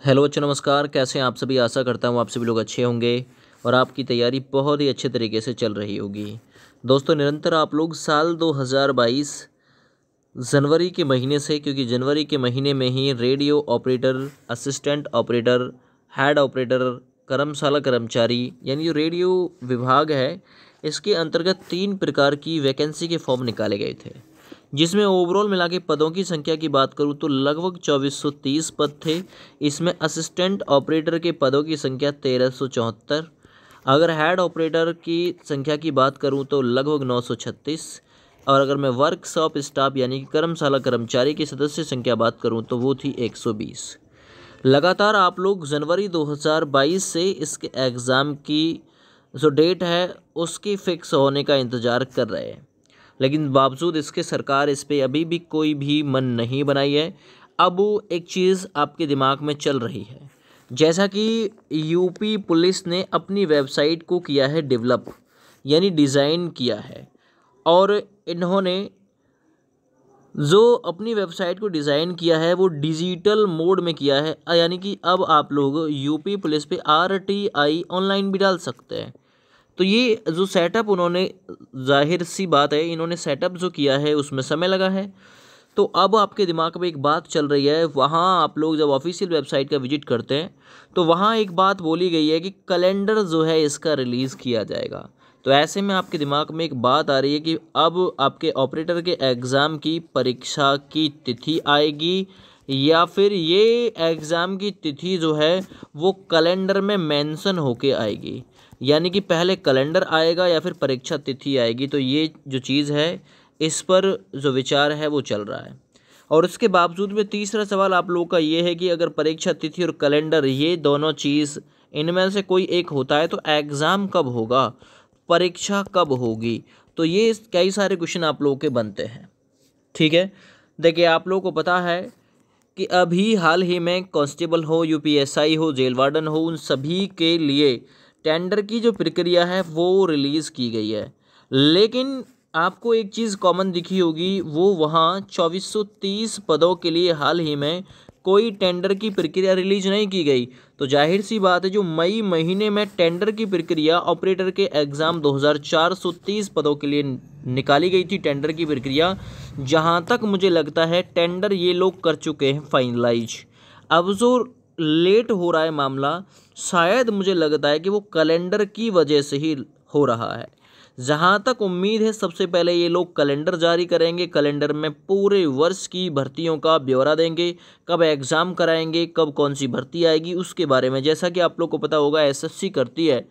Hello बच्चों, नमस्कार। कैसे हैं आप सभी। आशा करता हूँ आप सभी लोग अच्छे होंगे और आपकी तैयारी बहुत ही अच्छे तरीके से चल रही होगी। दोस्तों, निरंतर आप लोग साल 2022 जनवरी के महीने से, क्योंकि जनवरी के महीने में ही radio operator, assistant operator, head operator, कर्मशाला कर्मचारी यानी जो रेडियो विभाग है, इसके अंतर्गत 3 प्रकार की वैकेंसी के फॉर्म निकाले गए थे, जिसमें ओवरऑल मिला के पदों की संख्या की बात करूं तो लगभग 2430 पद थे। इसमें असिस्टेंट ऑपरेटर के पदों की संख्या 1374। अगर हेड ऑपरेटर की संख्या की बात करूं तो लगभग 936। और अगर मैं वर्कशॉप स्टाफ यानी कि कर्मशाला कर्मचारी की सदस्य संख्या बात करूं तो वो थी 120। लगातार आप लोग जनवरी 2022 से इसके एग्ज़ाम की जो डेट है उसकी फिक्स होने का इंतज़ार कर रहे हैं, लेकिन बावजूद इसके सरकार इस पे अभी भी कोई भी मन नहीं बनाई है। अब एक चीज़ आपके दिमाग में चल रही है, जैसा कि यूपी पुलिस ने अपनी वेबसाइट को किया है डेवलप, यानी डिज़ाइन किया है, और इन्होंने जो अपनी वेबसाइट को डिज़ाइन किया है वो डिजिटल मोड में किया है, यानी कि अब आप लोग यूपी पुलिस पे RTI ऑनलाइन भी डाल सकते हैं। तो ये जो सेटअप उन्होंने, जाहिर सी बात है इन्होंने सेटअप जो किया है उसमें समय लगा है। तो अब आपके दिमाग में एक बात चल रही है, वहाँ आप लोग जब ऑफिशियल वेबसाइट का विजिट करते हैं तो वहाँ एक बात बोली गई है कि कैलेंडर जो है इसका रिलीज़ किया जाएगा। तो ऐसे में आपके दिमाग में एक बात आ रही है कि अब आपके ऑपरेटर के एग्ज़ाम की परीक्षा की तिथि आएगी, या फिर ये एग्ज़ाम की तिथि जो है वो कैलेंडर में मेंशन होके आएगी, यानी कि पहले कैलेंडर आएगा या फिर परीक्षा तिथि आएगी। तो ये जो चीज़ है इस पर जो विचार है वो चल रहा है। और उसके बावजूद में तीसरा सवाल आप लोगों का ये है कि अगर परीक्षा तिथि और कैलेंडर ये दोनों चीज़ इनमें से कोई एक होता है तो एग्ज़ाम कब होगा, परीक्षा कब होगी। तो ये कई सारे क्वेश्चन आप लोगों के बनते हैं। ठीक है, देखिए आप लोगों को पता है कि अभी हाल ही में कांस्टेबल हो, UPSI हो, जेल वार्डन हो, उन सभी के लिए टेंडर की जो प्रक्रिया है वो रिलीज़ की गई है। लेकिन आपको एक चीज़ कॉमन दिखी होगी, वो वहाँ 2430 पदों के लिए हाल ही में कोई टेंडर की प्रक्रिया रिलीज नहीं की गई। तो जाहिर सी बात है, जो मई महीने में टेंडर की प्रक्रिया ऑपरेटर के एग्ज़ाम 2430 पदों के लिए निकाली गई थी, टेंडर की प्रक्रिया, जहां तक मुझे लगता है टेंडर ये लोग कर चुके हैं फाइनलाइज। अब जो लेट हो रहा है मामला, शायद मुझे लगता है कि वो कैलेंडर की वजह से ही हो रहा है। जहाँ तक उम्मीद है, सबसे पहले ये लोग कैलेंडर जारी करेंगे, कैलेंडर में पूरे वर्ष की भर्तियों का ब्यौरा देंगे, कब एग्ज़ाम कराएंगे, कब कौन सी भर्ती आएगी उसके बारे में। जैसा कि आप लोग को पता होगा SSC करती है,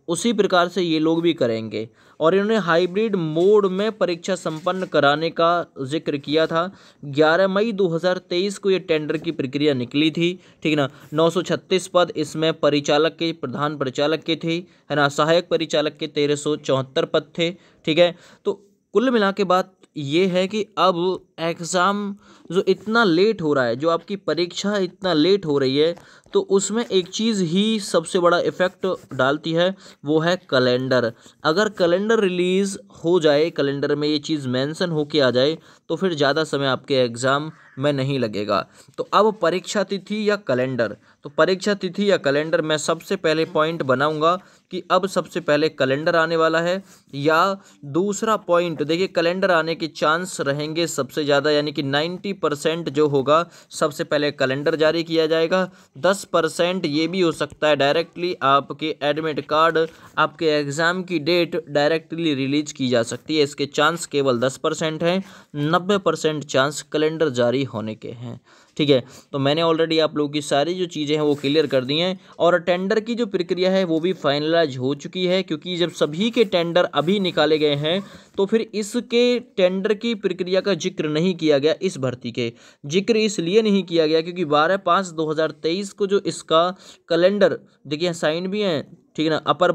उसी प्रकार से ये लोग भी करेंगे। और इन्होंने हाइब्रिड मोड में परीक्षा संपन्न कराने का जिक्र किया था। 11 मई 2023 को ये टेंडर की प्रक्रिया निकली थी, ठीक ना। 936 पद इसमें परिचालक के, प्रधान परिचालक के थे, है ना। सहायक परिचालक के 1374 पद थे, ठीक है। तो कुल मिला के बात ये है कि अब एग्ज़ाम जो इतना लेट हो रहा है, जो आपकी परीक्षा इतना लेट हो रही है, तो उसमें एक चीज़ ही सबसे बड़ा इफ़ेक्ट डालती है, वो है कैलेंडर। अगर कैलेंडर रिलीज़ हो जाए, कैलेंडर में ये चीज़ मेंशन होके आ जाए, तो फिर ज़्यादा समय आपके एग्ज़ाम में नहीं लगेगा। तो अब परीक्षा तिथि या कैलेंडर, तो परीक्षा तिथि या कैलेंडर मैं सबसे पहले पॉइंट बनाऊंगा कि अब सबसे पहले कैलेंडर आने वाला है, या दूसरा पॉइंट देखिए, कैलेंडर आने के चांस रहेंगे सबसे ज़्यादा, यानी कि 90% जो होगा सबसे पहले कैलेंडर जारी किया जाएगा। 10% ये भी हो सकता है डायरेक्टली आपके एडमिट कार्ड, आपके एग्ज़ाम की डेट डायरेक्टली रिलीज की जा सकती है। इसके चांस केवल 10% हैं, 90% चांस कैलेंडर जारी होने के हैं, ठीक है। तो मैंने ऑलरेडी आप लोगों की सारी जो चीज़ें हैं वो क्लियर कर दी हैं, और टेंडर की जो प्रक्रिया है वो भी फाइनलाइज हो चुकी है, क्योंकि जब सभी के टेंडर अभी निकाले गए हैं तो फिर इसके टेंडर की प्रक्रिया का जिक्र नहीं किया गया। इस भर्ती के जिक्र इसलिए नहीं किया गया क्योंकि 12/5/2023 को जो इसका कैलेंडर, देखिए साइन भी हैं, ठीक है ना, अपर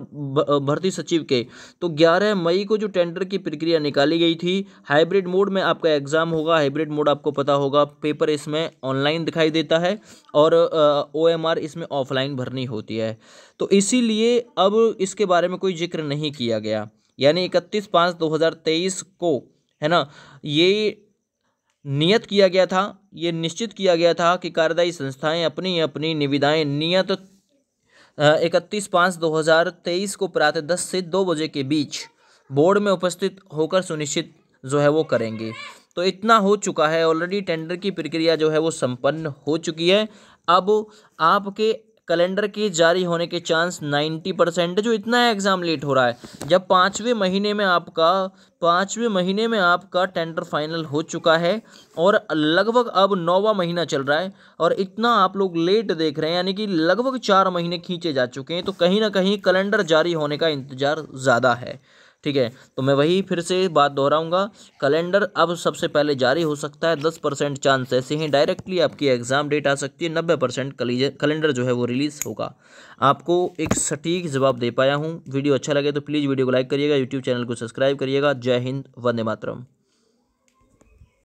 भर्ती सचिव के। तो 11 मई को जो टेंडर की प्रक्रिया निकाली गई थी, हाइब्रिड मोड में आपका एग्ज़ाम होगा। हाइब्रिड मोड आपको पता होगा, पेपर इसमें ऑनलाइन दिखाई देता है और OMR इसमें ऑफलाइन भरनी होती है। तो इसीलिए अब इसके बारे में कोई जिक्र नहीं किया गया, यानी 31/5/2023 को, है ना, ये नियत किया गया था, ये निश्चित किया गया था कि कार्यदायी संस्थाएं अपनी अपनी निविदाएं नियत 31/5/2023 को प्रातः 10 से 2 बजे के बीच बोर्ड में उपस्थित होकर सुनिश्चित जो है वो करेंगे। तो इतना हो चुका है, ऑलरेडी टेंडर की प्रक्रिया जो है वो संपन्न हो चुकी है। अब आपके कैलेंडर के जारी होने के चांस 90% जो इतना एग्ज़ाम लेट हो रहा है, जब पाँचवें महीने में आपका टेंडर फाइनल हो चुका है और लगभग अब 9वां महीना चल रहा है और इतना आप लोग लेट देख रहे हैं, यानी कि लगभग 4 महीने खींचे जा चुके हैं। तो कहीं ना कहीं कैलेंडर जारी होने का इंतज़ार ज़्यादा है। ठीक है, तो मैं वही फिर से बात दोहराऊंगा, कैलेंडर अब सबसे पहले जारी हो सकता है। 10% चांस ऐसे हैं डायरेक्टली आपकी एग्ज़ाम डेट आ सकती है, 90% कैलेंडर जो है वो रिलीज़ होगा। आपको एक सटीक जवाब दे पाया हूँ। वीडियो अच्छा लगे तो प्लीज़ वीडियो को लाइक करिएगा, यूट्यूब चैनल को सब्सक्राइब करिएगा। जय हिंद, वंदे मातरम।